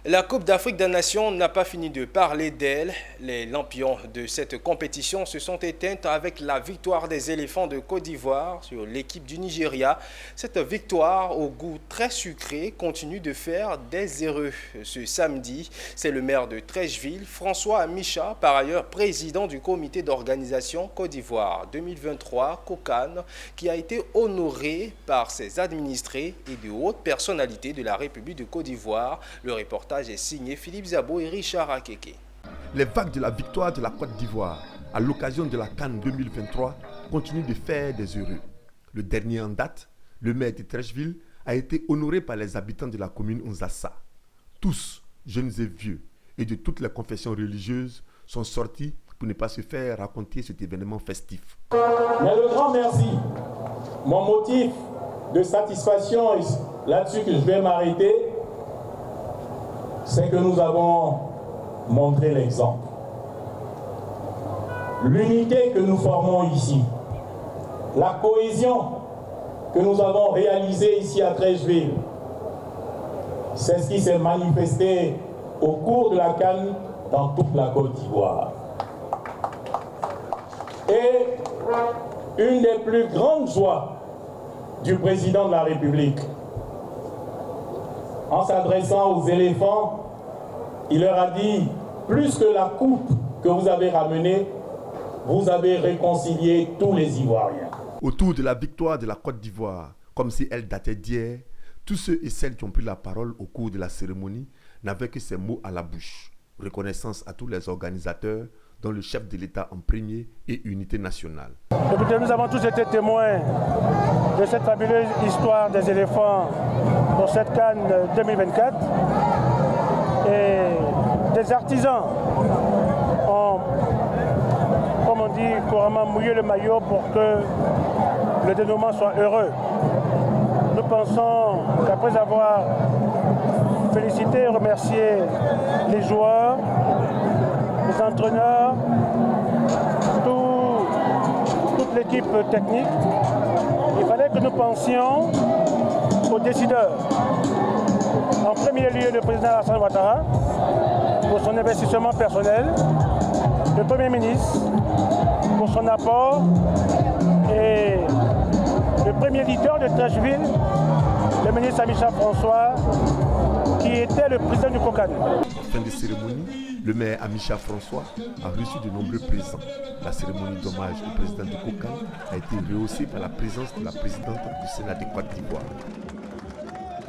La Coupe d'Afrique des Nations n'a pas fini de parler d'elle. Les lampions de cette compétition se sont éteints avec la victoire des éléphants de Côte d'Ivoire sur l'équipe du Nigeria. Cette victoire au goût très sucré continue de faire des heureux. Ce samedi, c'est le maire de Treichville, François Amicha, par ailleurs président du comité d'organisation Côte d'Ivoire 2023, COCAN, qui a été honoré par ses administrés et de hautes personnalités de la République de Côte d'Ivoire. Le reportage est signé Philippe Zabo et Richard Akeke. Les vagues de la victoire de la Côte d'Ivoire à l'occasion de la CAN 2023 continuent de faire des heureux. Le dernier en date, le maire de Treichville, a été honoré par les habitants de la commune Onzassa. Tous, jeunes et vieux, et de toutes les confessions religieuses, sont sortis pour ne pas se faire raconter cet événement festif. Mais le grand merci, mon motif de satisfaction, là-dessus que je vais m'arrêter, c'est que nous avons montré l'exemple. L'unité que nous formons ici, la cohésion que nous avons réalisée ici à Treichville, c'est ce qui s'est manifesté au cours de la CAN dans toute la Côte d'Ivoire. Et une des plus grandes joies du président de la République, en s'adressant aux éléphants, il leur a dit, plus que la coupe que vous avez ramenée, vous avez réconcilié tous les Ivoiriens. Autour de la victoire de la Côte d'Ivoire, comme si elle datait d'hier, tous ceux et celles qui ont pris la parole au cours de la cérémonie n'avaient que ces mots à la bouche. Reconnaissance à tous les organisateurs, dont le chef de l'État en premier et unité nationale. Écoutez, nous avons tous été témoins de cette fabuleuse histoire des éléphants pour cette CAN 2024. Et des artisans ont, comme on dit couramment, mouillé le maillot pour que le dénouement soit heureux. Nous pensons qu'après avoir félicité et remercié les joueurs, les entraîneurs, toute l'équipe technique, il fallait que nous pensions aux décideurs. En premier lieu, le président Alassane Ouattara, pour son investissement personnel, le Premier ministre, pour son apport, et le premier leader de Treichville, le ministre Amicha François, qui était le président du COCAN. En fin de cérémonie, le maire Amicha François a reçu de nombreux présents. La cérémonie d'hommage au président du COCAN a été rehaussée par la présence de la présidente du Sénat de Côte d'Ivoire.